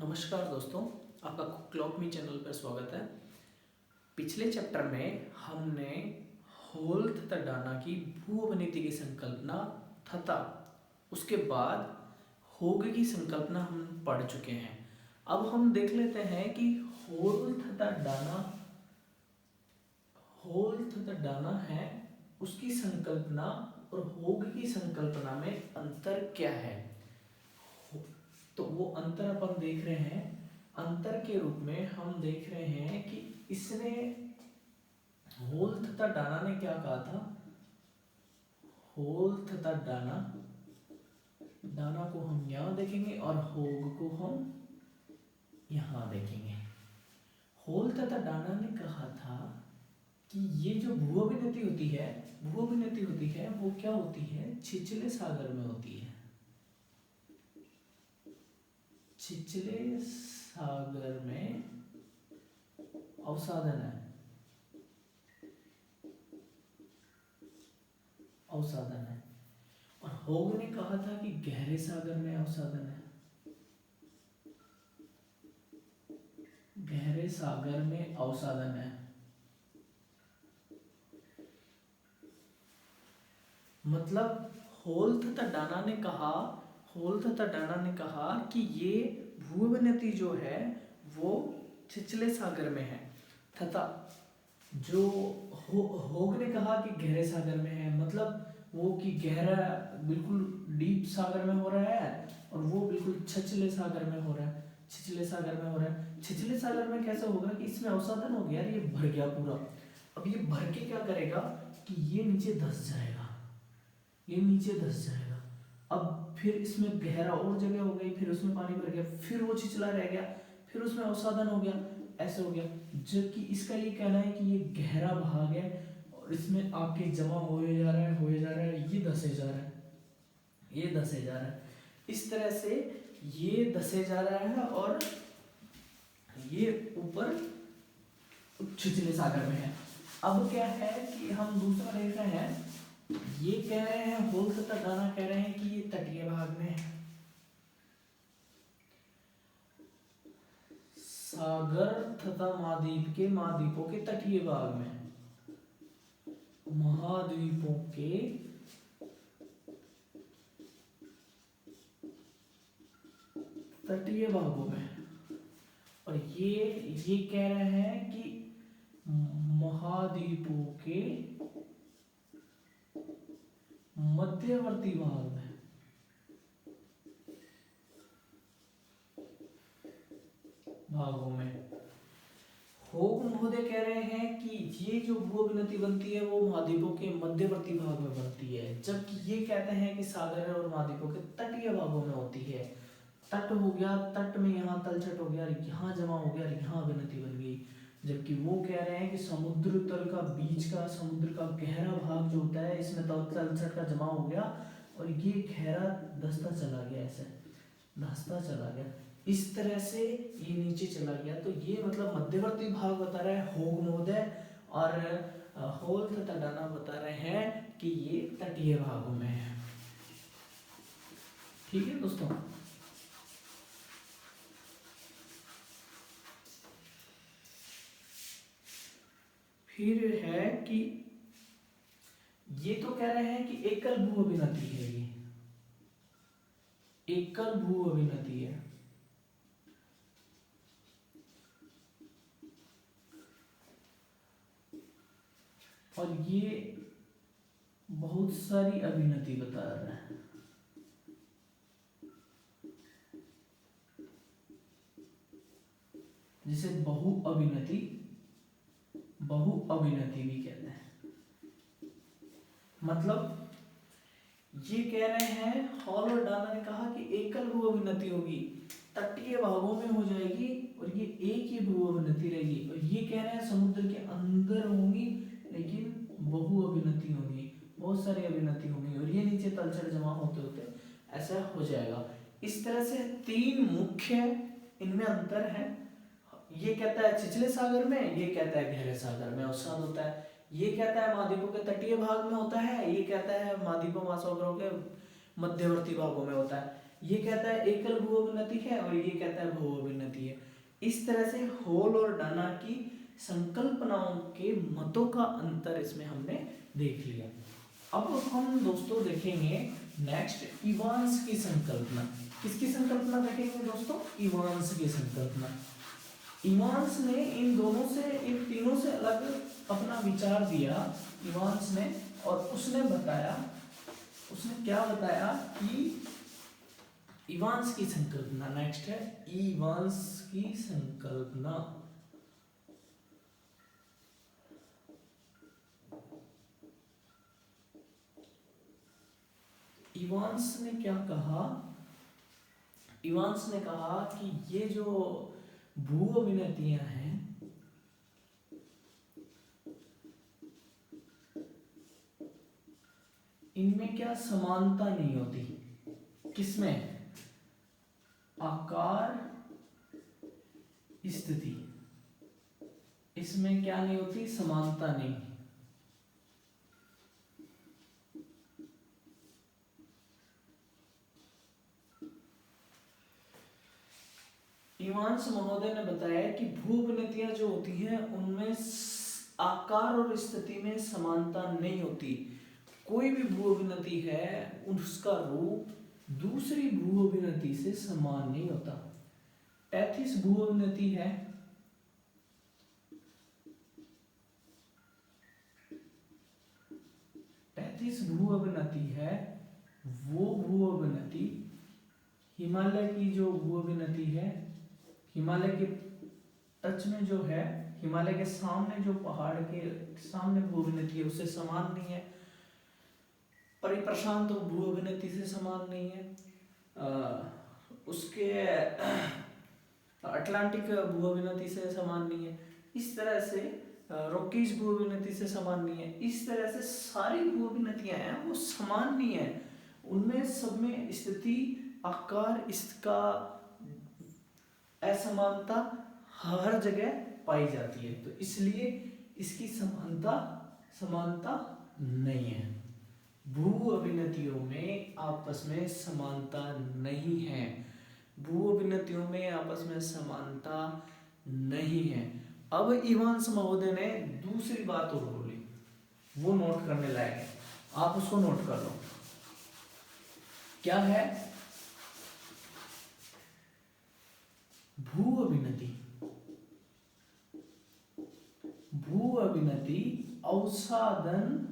नमस्कार दोस्तों, आपका क्लॉक मी चैनल पर स्वागत है। पिछले चैप्टर में हमने होल तथा डाना की भू-अवनति की संकल्पना तथा उसके बाद होग की संकल्पना हम पढ़ चुके हैं। अब हम देख लेते हैं कि होल तथा डाना है उसकी संकल्पना और होग की संकल्पना में अंतर क्या है। तो वो अंतर अपन देख रहे हैं। अंतर के रूप में हम देख रहे हैं कि इसने होल तथा डाना ने क्या कहा था। होल तथा डाना को हम यहां देखेंगे और होग को हम यहां देखेंगे। होल तथा डाना ने कहा था कि ये जो भू-अभिनति होती है वो क्या होती है, छिछले सागर में होती है। छिछले सागर में अवसादन है। और होग ने कहा था कि गहरे सागर में अवसादन है। गहरे सागर में अवसादन है। मतलब होल तथा डाना ने कहा कि ये भू-अवनति जो है वो छिछले सागर में है, तथा जो होग ने कहा कि गहरे सागर में है, मतलब वो कि गहरा बिल्कुल डीप सागर में हो रहा है और वो बिल्कुल छिछले सागर में हो रहा है। छिछले सागर में कैसे होगा कि इसमें अवसादन हो गया, ये भर गया पूरा। अब ये भर के क्या करेगा कि ये नीचे धंस जाएगा। अब फिर इसमें गहरा और जगह हो गई, फिर उसमें पानी भर गया, फिर वो छिछला रह गया, फिर उसमें अवसादन हो गया, ऐसे हो गया। जबकि इसका ये कहना है कि ये गहरा भाग है और इसमें आके जमा होए जा रहा है, ये धसे जा रहा है। इस तरह से ये धसे जा रहा है और ये ऊपर छिछले सागर में है। अब क्या है कि हम दूसरा देख रहे हैं, ये कह रहे हैं होल तथा डाना कह रहे हैं कि ये तटीय भाग में है। सागर तथा महाद्वीपों के तटीय भाग में, महाद्वीपों के तटीय भागों में। और ये कह रहे हैं कि महाद्वीपों के मध्यवर्ती भाग में। होग महोदय कह रहे हैं कि ये जो भू-अभिनति बनती है वो महाद्वीपों के मध्यवर्ती भाग में बनती है, जबकि ये कहते हैं कि सागर और महाद्वीपों के तटीय भागों में होती है। तट हो गया, तट में यहाँ तलछट हो गया, यहाँ जमा हो गया, यहाँ अभिनति बन गई। जबकि वो कह रहे हैं कि समुद्र तल का बीच का समुद्र का गहरा भाग जो होता है इसमें तलछट का जमा हो गया और ये गहरा धंसता चला गया, इस तरह से ये नीचे चला गया। तो ये मतलब मध्यवर्ती भाग बता रहा है होग महोदय, और होल तथा डाना बता रहे हैं कि ये तटीय भागों में है। ठीक है दोस्तों। फिर है कि ये तो कह रहे हैं कि एकल भू-अभिनति है, ये एकल भू-अभिनति है। और ये बहुत सारी अभिनति बता रहा है। जिसे बहु-अभिनति भी कहते हैं। मतलब ये कह रहे हैं, हॉल और डाना ने कहा कि एकल भू-अभिनति होगी, तटीय भागों में हो जाएगी और ये एक ही भू-अभिनति रहेगी। और ये कह रहे हैं समुद्र के अंदर होंगी लेकिन बहु-अभिनति होंगी, बहुत सारी अभिनति होंगी और ये नीचे तलछट जमा होते होते ऐसा हो जाएगा। इस तरह से तीन मुख्य इनमें अंतर है। ये कहता है छिछले सागर में, ये कहता है गहरे सागर में अवसाद होता है। ये कहता है महाद्वीपों के तटीय भाग में होता है, ये कहता है महाद्वीपों महासागरों के मध्यवर्ती भागों में होता है। ये कहता है एकल भू अभिन्नति है और ये कहता है बहु अभिन्नति है। इस तरह से होल और डाना की संकल्पनाओं के मतों का अंतर इसमें हमने देख लिया। अब हम दोस्तों देखेंगे नेक्स्ट इवांस की संकल्पना। किसकी संकल्पना देखेंगे दोस्तों? इवांस की संकल्पना। इवांस ने इन दोनों से, इन तीनों से अलग अपना विचार दिया इवांस ने, और उसने बताया, उसने क्या बताया कि इवांस की संकल्पना, नेक्स्ट है इवांस की संकल्पना। इवांस ने क्या कहा? इवांस ने कहा कि ये जो भू अभिन्नतियां हैं, इनमें क्या समानता नहीं होती। किसमें? आकार स्थिति, इसमें क्या नहीं होती? समानता नहीं। इवांस महोदय ने बताया कि भू अभिन्नतियां जो होती हैं उनमें आकार और स्थिति में समानता नहीं होती। कोई भी भू अभिन्नति है उसका रूप दूसरी भू अभिन्नति से समान नहीं होता। 35 भू अभिन्नति है, 35 भू अभिन्नति है। वो भू अभिन्नति हिमालय की जो भू अभिन्नति है, हिमालय के टच में जो है, हिमालय के सामने जो पहाड़ के सामने भू अभिन्नति है उससे समान नहीं है। परिप्रशांत भू अभिन्नति से समान नहीं है। उसके अटलांटिक भू अभिन्नति से समान नहीं है। इस तरह से रॉकीज भू अभिन्नति से समान नहीं है। इस तरह से सारी भू अभिन्नतियां हैं वो समान नहीं है। उनमें सब में स्थिति, आकार, इसका असमानता हर जगह पाई जाती है, तो इसलिए इसकी समानता नहीं है। भू अभिन्नतियों में आपस में समानता नहीं है। भू अभिन्नतियों में आपस में समानता नहीं है। अब इवांस महोदय ने दूसरी बात और बोली, वो नोट करने लायक है, आप उसको नोट कर लो। क्या है? भू अभिन्नति, भू अभिन्नति अवसादन,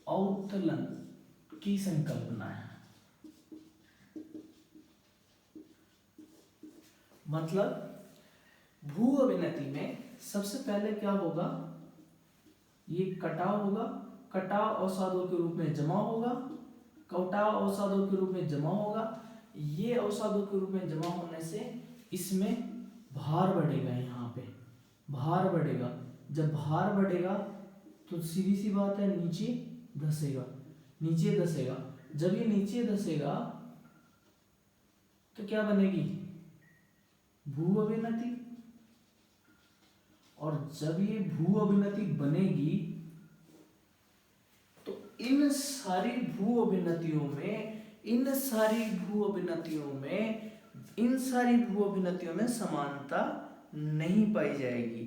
अवतलन की संकल्पना है। मतलब भू अभिन्नति में सबसे पहले क्या होगा? ये कटाव होगा, कटाव अवसादों के रूप में जमा होगा, कटाव अवसादों के रूप में जमा होगा। ये अवसादों के रूप में जमा होने से इसमें भार बढ़ेगा, यहाँ पे भार बढ़ेगा। जब भार बढ़ेगा तो सीधी सी बात है नीचे धसेगा, नीचे धसेगा। जब ये नीचे धसेगा तो क्या बनेगी? भू अभिन्नति। और जब ये भू अभिन्नति बनेगी तो इन सारी भू अभिन्नतियों में समानता नहीं पाई जाएगी।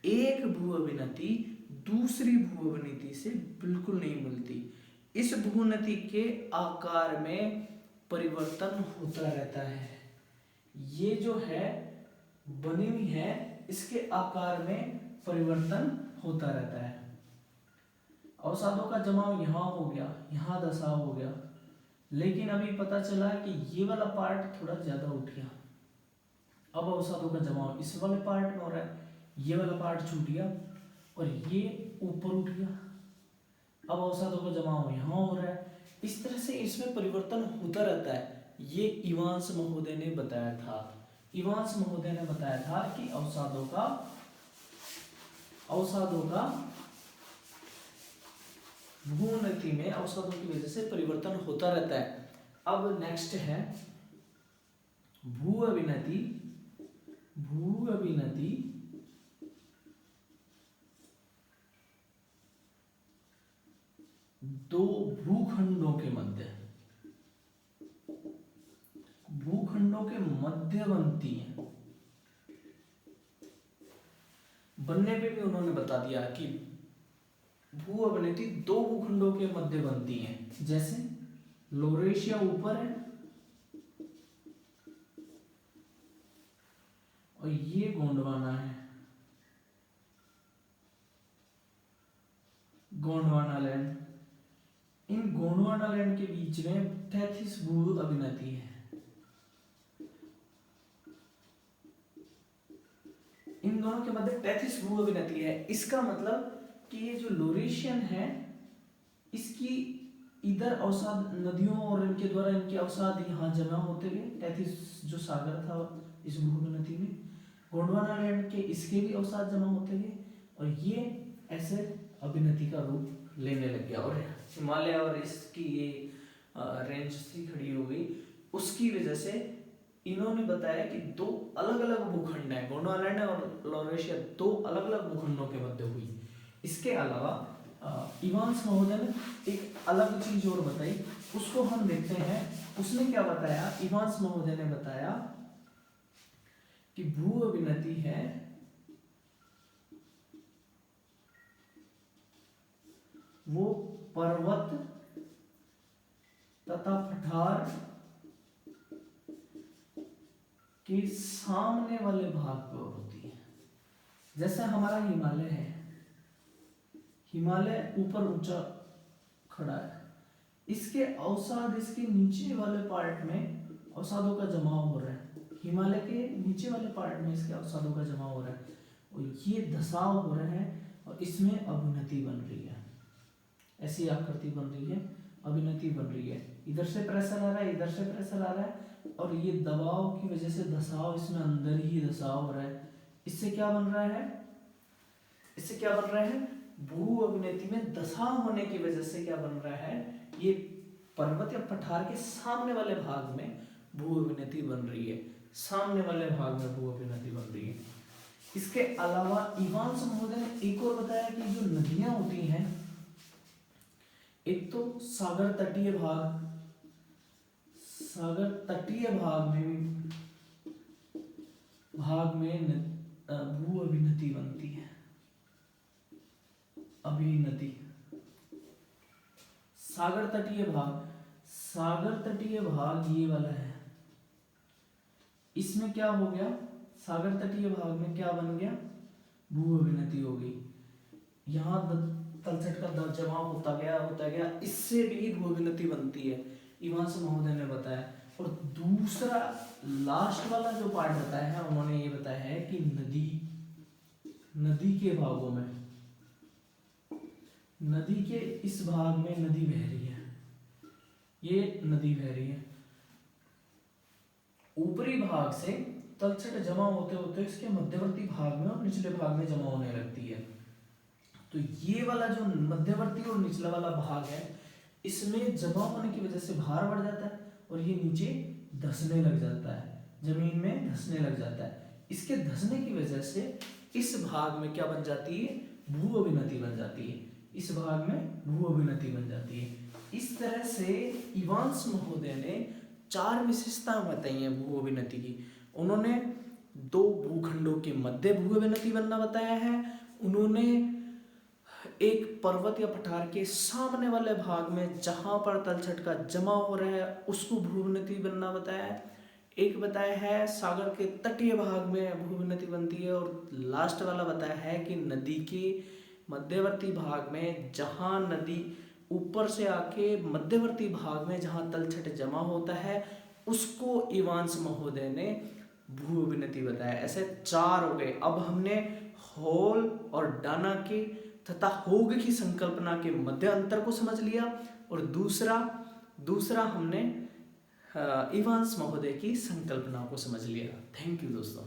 एक भू अभिन्नति दूसरी भू अभिन्नति से बिल्कुल नहीं मिलती। इस भू अभिन्नति के आकार में परिवर्तन होता रहता है। ये जो है बनी हुई है, इसके आकार में परिवर्तन होता रहता है। अवसादों का जमाव यहाँ हो गया, यहाँ दसाव हो गया, लेकिन अभी पता चला कि ये वाला पार्ट थोड़ा ज्यादा उठ गया। अब अवसादों का जमाव इस वाले पार्ट में हो रहा है, ये वाला पार्ट छूट गया और ये ऊपर उठ गया। अब अवसादों का जमाव यहाँ हो रहा है। इस तरह से इसमें परिवर्तन होता रहता है। ये इवांस महोदय ने बताया था। इवांस महोदय ने बताया था कि अवसादों का भू-उन्नति में अवसादों की वजह से परिवर्तन होता रहता है। अब नेक्स्ट है भू अभिन्नति दो भूखंडों के मध्य बनती है। बनने पे भी उन्होंने बता दिया कि भू अभिनति दो भूखंडों के मध्य बनती है। जैसे लोरेशिया ऊपर है और ये गोंडवाना है, गोंडवाना लैंड। इन गोंडवाना लैंड के बीच में 33 भू अभिनति है। इन दोनों के मध्य 33 भू अभिनति है। इसका मतलब कि ये जो लोरेशियन है, इसकी इधर अवसाद नदियों और इनके द्वारा इनके अवसाद यहाँ जमा होते गए। 33 जो सागर था इस भू अभिनति में, गोंडवाना लैंड के इसके भी अवसाद जमा होते गए और ये ऐसे अभिनति का रूप लेने लग गया। और हिमालय और इसकी ये रेंज सी खड़ी हो गई। उसकी वजह से इन्होंने बताया कि दो अलग अलग भूखंड है, गोंडवाना लैंड और लोरेशिया, दो अलग अलग भूखंडों के मध्य हुई। इसके अलावा इवांस महोदय ने एक अलग चीज और बताई, उसको हम देखते हैं। उसने क्या बताया? इवांस महोदय ने बताया कि भू अभिनति है वो पर्वत तथा पठार के सामने वाले भाग पर होती है। जैसे हमारा हिमालय है, हिमालय ऊपर ऊंचा खड़ा है, इसके अवसाद इसके नीचे वाले पार्ट में अवसादों का जमाव हो रहा है। हिमालय के नीचे वाले पार्ट में इसके अवसादों का जमाव हो रहा है और ये धसाव हो रहा है और इसमें अभिनति बन रही है। ऐसी आकृति बन रही है, अभिनति बन रही है। इधर से प्रेशर आ रहा है, इधर से प्रेशर आ रहा है और ये दबाव की वजह से धसाव, इसमें अंदर ही धसाव हो रहा है। इससे क्या बन रहा है? इससे क्या बन रहा है? भू अभिनति में धसाव होने की वजह से क्या बन रहा है? ये पर्वत या पठार के सामने वाले भाग में भू अभिनति बन रही है, सामने वाले भाग में भू अभिनति बन रही है। इसके अलावा इवांस महोदय ने एक और बताया कि जो नदियां होती हैं, एक तो सागर तटीय भाग, सागर तटीय भाग में भू अभिनति बनती है। अभिनति सागर तटीय भाग, सागर तटीय भाग ये वाला है। इसमें क्या हो गया? सागर तटीय भाग में क्या बन गया? भू अभिनति हो गई। यहाँ तलछट का जमाव होता गया, इससे भी भू अभिनति बनती है, इवांस महोदय ने बताया। और दूसरा लास्ट वाला जो पार्ट बताया है, उन्होंने ये बताया है कि नदी के भागों में, नदी के इस भाग में नदी बह रही है, ये नदी बह रही है। ऊपरी भाग से तलछट जमा होते होते इसके मध्यवर्ती भाग में और निचले भाग में जमा होने लगती है। तो ये वाला जो मध्यवर्ती और निचला वाला भाग है, इसमें जमा होने की वजह से भार बढ़ जाता है और ये नीचे धंसने लग जाता है, जमीन में धंसने लग जाता है। इसके धंसने की वजह से इस भाग में क्या बन जाती है? भू अभिनति बन जाती है। इस भाग में भू अभिनति बन जाती है। इस तरह से इवांस महोदय ने 4 विशेषताएं बताई हैं भू अभिनति की। उन्होंने दो भूखंडों के मध्य भू अभिनति बनना बताया है, उन्होंने एक पर्वत या पठार के सामने वाले भाग में जहां पर तलछट का जमा हो रहा है उसको भू अभिनति बनना बताया है, एक बताया है सागर के तटीय भाग में भू अभिनति बनती है, और लास्ट वाला बताया है कि नदी के मध्यवर्ती भाग में जहां नदी ऊपर से आके मध्यवर्ती भाग में जहां तलछट जमा होता है उसको इवांस महोदय ने भू अभिनति बताया। ऐसे 4 हो गए। अब हमने होल और डाना के तथा होग की संकल्पना के मध्य अंतर को समझ लिया, और दूसरा हमने इवांस महोदय की संकल्पना को समझ लिया। थैंक यू दोस्तों।